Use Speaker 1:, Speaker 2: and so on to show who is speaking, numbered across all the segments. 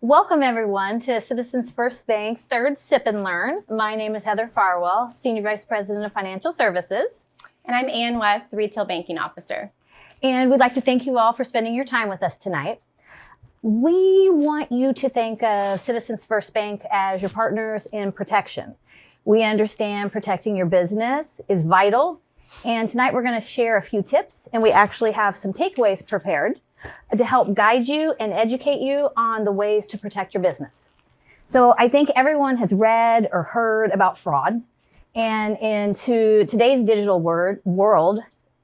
Speaker 1: Welcome everyone to Citizens First Bank's third Sip and Learn. My name is Heather Farwell, Senior Vice President of Financial Services.
Speaker 2: And I'm Ann West, the Retail Banking Officer.
Speaker 1: And we'd like to thank you all for spending your time with us tonight. We want you to think of Citizens First Bank as your partners in protection. We understand protecting your business is vital. And tonight we're going to share a few tips, and we actually have some takeaways prepared to help guide you and educate you on the ways to protect your business. So I think everyone has read or heard about fraud. And in today's digital world,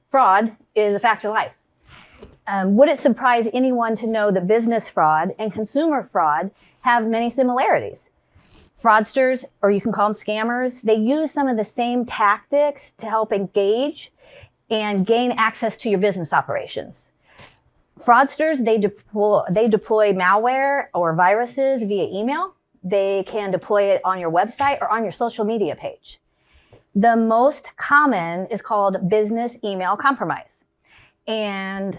Speaker 1: fraud is a fact of life. Would it surprise anyone to know that business fraud and consumer fraud have many similarities? Fraudsters, or you can call them scammers, they use some of the same tactics to help engage and gain access to your business operations. Fraudsters, they deploy malware or viruses via email. They can deploy it on your website or on your social media page. The most common is called business email compromise. And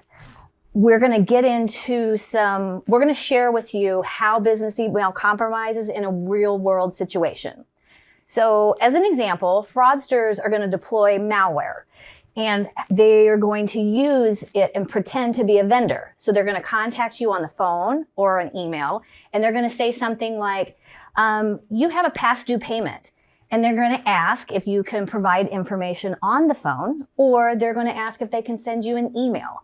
Speaker 1: we're going to share with you how business email compromises in a real world situation. So as an example, fraudsters are going to deploy malware. And they are going to use it and pretend to be a vendor. So they're going to contact you on the phone or an email, and they're going to say something like, you have a past due payment. And they're going to ask if you can provide information on the phone, or they're going to ask if they can send you an email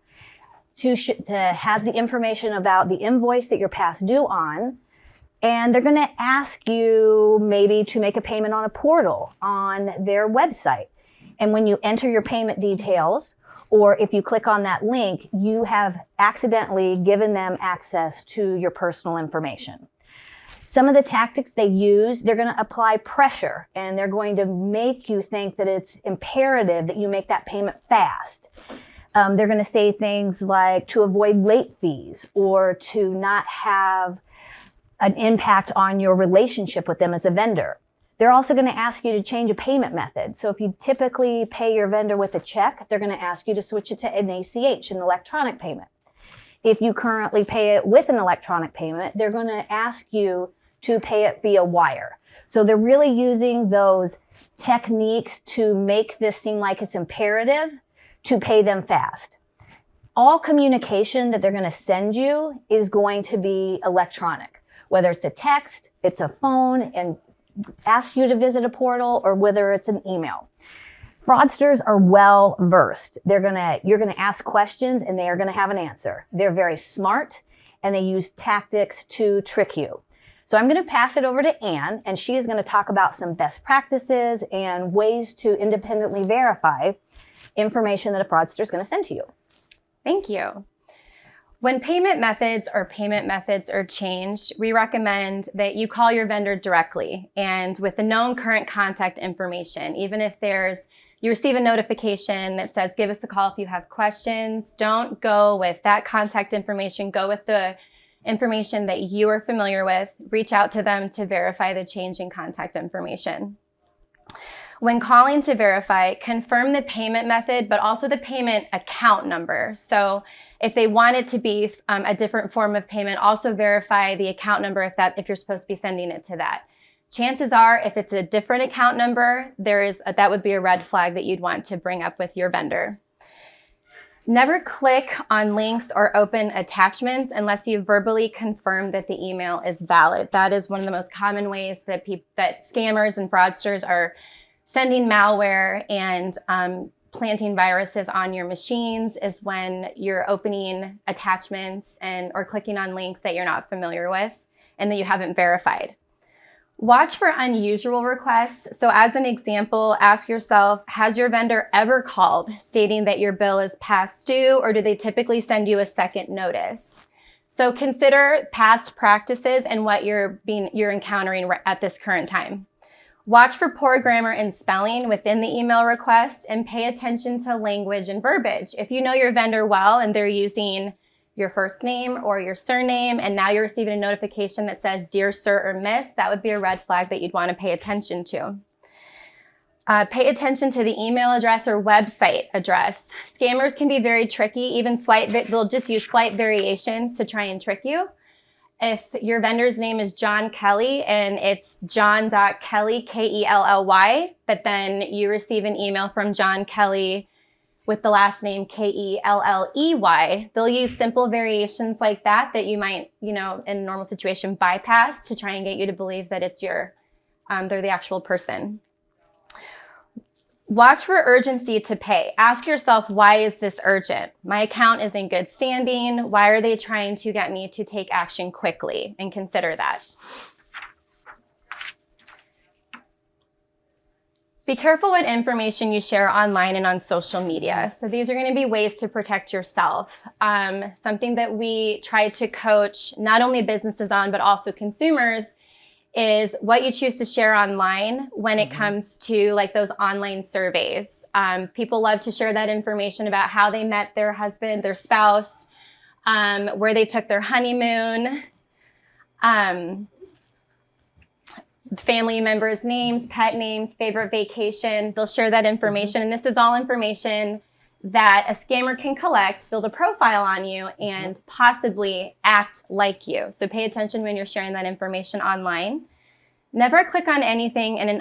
Speaker 1: to have the information about the invoice that you're past due on. And they're going to ask you maybe to make a payment on a portal on their website. And when you enter your payment details, or if you click on that link, you have accidentally given them access to your personal information. Some of the tactics they use, they're going to apply pressure, and they're going to make you think that it's imperative that you make that payment fast. They're going to say things like to avoid late fees or to not have an impact on your relationship with them as a vendor. They're also going to ask you to change a payment method. So if you typically pay your vendor with a check, they're going to ask you to switch it to an ACH, an electronic payment. If you currently pay it with an electronic payment, they're going to ask you to pay it via wire. So they're really using those techniques to make this seem like it's imperative to pay them fast. All communication that they're going to send you is going to be electronic, whether it's a text, it's a phone, and ask you to visit a portal, or whether it's an email. Fraudsters are well versed. You're going to ask questions and they are going to have an answer. They're very smart and they use tactics to trick you. So I'm going to pass it over to Ann, and she is going to talk about some best practices and ways to independently verify information that a fraudster is going to send to you.
Speaker 2: Thank you. When payment methods are changed, we recommend that you call your vendor directly and with the known current contact information. Even if you receive a notification that says, give us a call if you have questions, don't go with that contact information. Go with the information that you are familiar with. Reach out to them to verify the change in contact information. When calling to verify, confirm the payment method, but also the payment account number. So if they want it to be a different form of payment, also verify the account number if you're supposed to be sending it to that. Chances are, if it's a different account number, that would be a red flag that you'd want to bring up with your vendor. Never click on links or open attachments unless you verbally confirm that the email is valid. That is one of the most common ways that scammers and fraudsters are sending malware and planting viruses on your machines, is when you're opening attachments or clicking on links that you're not familiar with and that you haven't verified. Watch for unusual requests. So as an example, ask yourself, has your vendor ever called stating that your bill is past due, or do they typically send you a second notice? So consider past practices and what you're encountering at this current time. Watch for poor grammar and spelling within the email request, and pay attention to language and verbiage. If you know your vendor well and they're using your first name or your surname, and now you're receiving a notification that says "Dear Sir" or "Miss," that would be a red flag that you'd want to pay attention to. Pay attention to the email address or website address. Scammers can be very tricky. They'll just use slight variations to try and trick you. If your vendor's name is John Kelly and it's john.kelly, Kelly, but then you receive an email from John Kelly with the last name Kelley, they'll use simple variations like that you might, in a normal situation, bypass to try and get you to believe that it's they're the actual person. Watch for urgency to pay. Ask yourself, why is this urgent? My account is in good standing. Why are they trying to get me to take action quickly? And consider that. Be careful what information you share online and on social media. So these are going to be ways to protect yourself. Something that we try to coach not only businesses on, but also consumers is what you choose to share online when it comes to like those online surveys. People love to share that information about how they met their husband, their spouse, where they took their honeymoon, family members' names, pet names, favorite vacation. They'll share that information. And this is all information that a scammer can collect, build a profile on you, and possibly act like you. So pay attention when you're sharing that information online. Never click on anything in an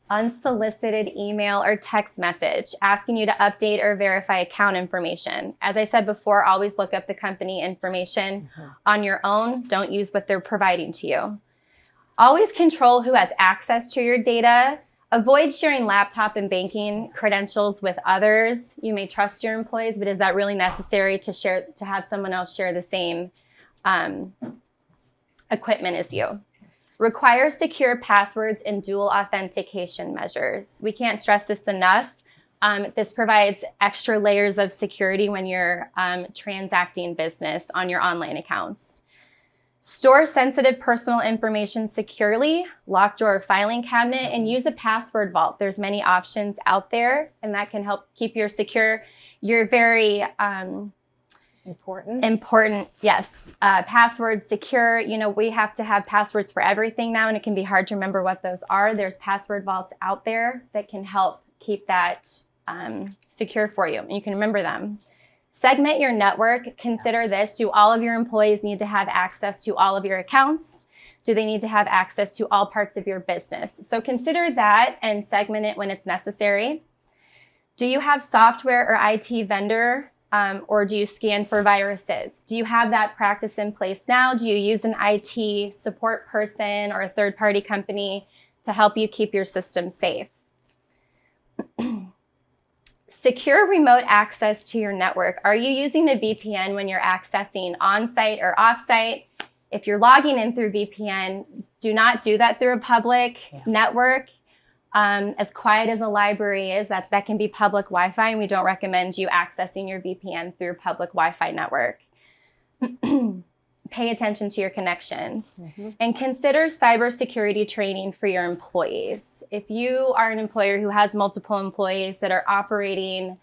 Speaker 2: unsolicited email or text message asking you to update or verify account information. As I said before, always look up the company information on your own. Don't use what they're providing to you. Always control who has access to your data. Avoid sharing laptop and banking credentials with others. You may trust your employees, but is that really necessary to have someone else share the same equipment as you? Require secure passwords and dual authentication measures. We can't stress this enough. This provides extra layers of security when you're transacting business on your online accounts. Store sensitive personal information securely, lock drawer filing cabinet, and use a password vault. There's many options out there, and that can help keep your secure, your very important, yes, passwords secure. We have to have passwords for everything now, and it can be hard to remember what those are. There's password vaults out there that can help keep that secure for you, and you can remember them. Segment your network. Consider this. Do all of your employees need to have access to all of your accounts? Do they need to have access to all parts of your business? So consider that and segment it when it's necessary. Do you have software or IT vendor, or do you scan for viruses? Do you have that practice in place now? Do you use an IT support person or a third-party company to help you keep your system safe? Secure remote access to your network. Are you using a VPN when you're accessing on-site or off-site? If you're logging in through VPN, do not do that through a public network. As quiet as a library is, that can be public Wi-Fi, and we don't recommend you accessing your VPN through public Wi-Fi network. Pay attention to your connections and consider cybersecurity training for your employees. If you are an employer who has multiple employees that are operating,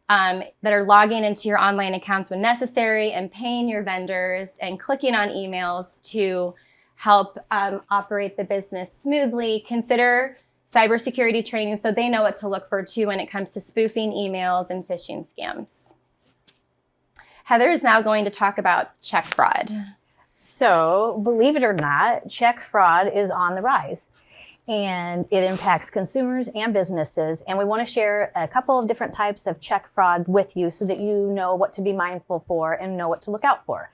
Speaker 2: that are logging into your online accounts when necessary and paying your vendors and clicking on emails to help operate the business smoothly, consider cybersecurity training so they know what to look for too when it comes to spoofing emails and phishing scams. Heather is now going to talk about check fraud.
Speaker 1: So, believe it or not, check fraud is on the rise, and it impacts consumers and businesses. And we want to share a couple of different types of check fraud with you so that you know what to be mindful for and know what to look out for.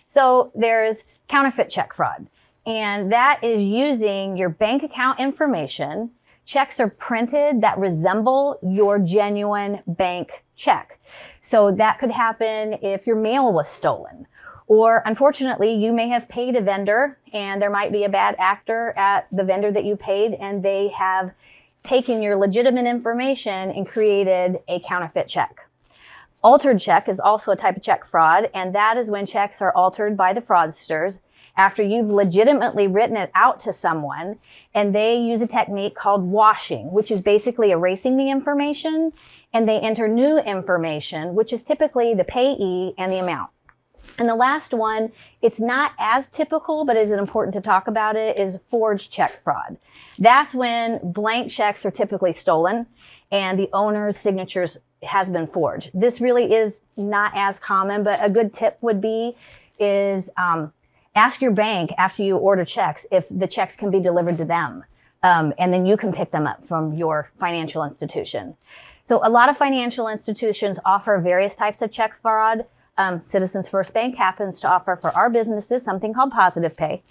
Speaker 1: So, there's counterfeit check fraud, and that is using your bank account information. Checks are printed that resemble your genuine bank check. So that could happen if your mail was stolen. Or unfortunately, you may have paid a vendor and there might be a bad actor at the vendor that you paid, and they have taken your legitimate information and created a counterfeit check. Altered check is also a type of check fraud, and that is when checks are altered by the fraudsters after you've legitimately written it out to someone, and they use a technique called washing, which is basically erasing the information, and they enter new information, which is typically the payee and the amount. And the last one, it's not as typical, but is it important to talk about it, is forged check fraud. That's when blank checks are typically stolen and the owner's signatures has been forged. This really is not as common, but a good tip would be is ask your bank after you order checks if the checks can be delivered to them. And then you can pick them up from your financial institution. So a lot of financial institutions offer various types of check fraud. Citizens First Bank happens to offer for our businesses something called Positive Pay.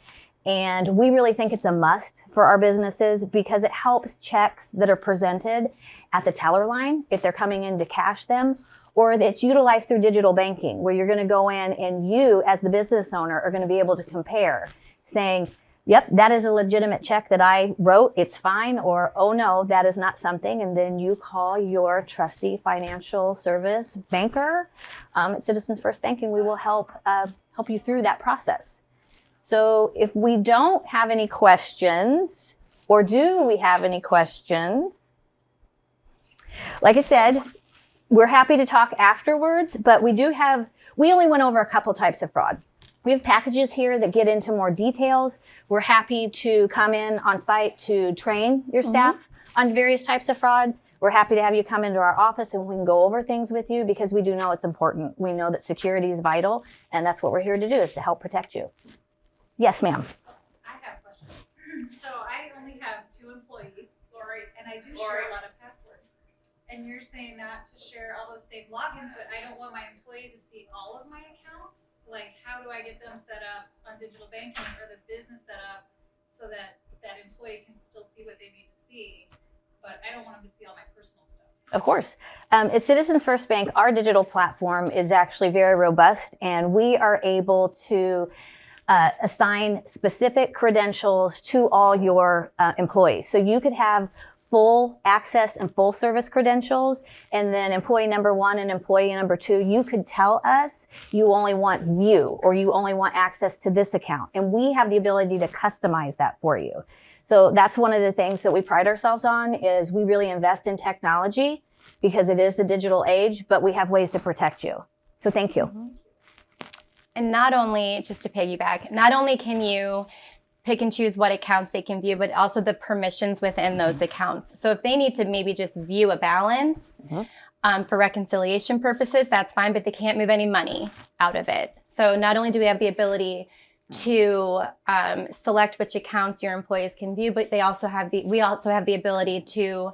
Speaker 1: And we really think it's a must for our businesses because it helps checks that are presented at the teller line if they're coming in to cash them, or it's utilized through digital banking where you're going to go in and you as the business owner are going to be able to compare saying, yep, that is a legitimate check that I wrote, it's fine, or oh no, that is not something. And then you call your trusty financial service banker at Citizens First Bank and we will help you through that process. So if we don't have any questions, or do we have any questions? Like I said, we're happy to talk afterwards, but we only went over a couple types of fraud. We have packages here that get into more details. We're happy to come in on site to train your staff on various types of fraud. We're happy to have you come into our office and we can go over things with you because we do know it's important. We know that security is vital, and that's what we're here to do, is to help protect you. Yes, ma'am.
Speaker 3: I have a question. So I only have 2 employees, Lori, and I do share a lot of passwords. And you're saying not to share all those same logins, but I don't want my employee to see all of my accounts. Like, how do I get them set up on digital banking or the business set up so that that employee can still see what they need to see, but I don't want them to see all my personal stuff?
Speaker 1: Of course. At Citizens First Bank, our digital platform is actually very robust, and we are able to assign specific credentials to all your employees. So you could have full access and full service credentials, and then employee number 1 and employee number 2, you could tell us you only want view or you only want access to this account, and we have the ability to customize that for you. So that's one of the things that we pride ourselves on, is we really invest in technology because it is the digital age, but we have ways to protect you. So thank you.
Speaker 2: And not only, just to piggyback, not only can you pick and choose what accounts they can view, but also the permissions within those accounts. So if they need to maybe just view a balance for reconciliation purposes, that's fine, but they can't move any money out of it. So not only do we have the ability to select which accounts your employees can view, but we also have the ability to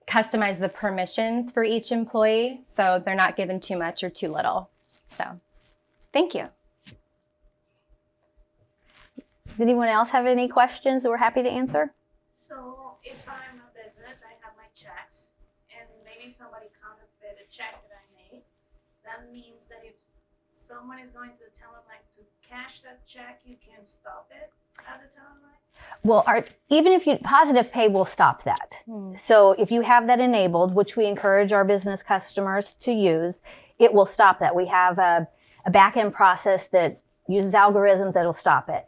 Speaker 2: customize the permissions for each employee, so they're not given too much or too little. So, thank you.
Speaker 1: Does anyone else have any questions that we're happy to answer?
Speaker 4: So if I'm a business, I have my checks, and maybe somebody counterfeit a check that I made, that means that if someone is going to tell them like to cash that check, you can stop it at the teller line?
Speaker 1: Well, even if Positive Pay will stop that. So if you have that enabled, which we encourage our business customers to use, it will stop that. We have a back-end process that uses algorithms that will stop it.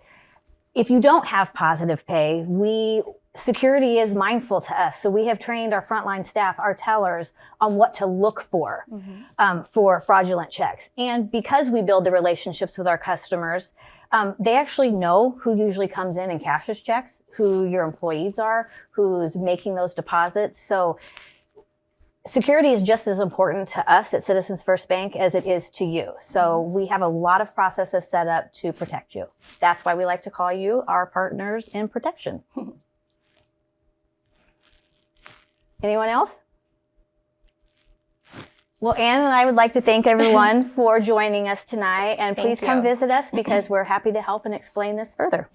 Speaker 1: If you don't have Positive Pay, security is mindful to us. So we have trained our frontline staff, our tellers, on what to look for fraudulent checks. And because we build the relationships with our customers, they actually know who usually comes in and cashes checks, who your employees are, who's making those deposits. So security is just as important to us at Citizens First Bank as it is to you. So we have a lot of processes set up to protect you. That's why we like to call you our partners in protection. Anyone else? Well, Ann and I would like to thank everyone for joining us tonight, and please come visit us because we're happy to help and explain this further.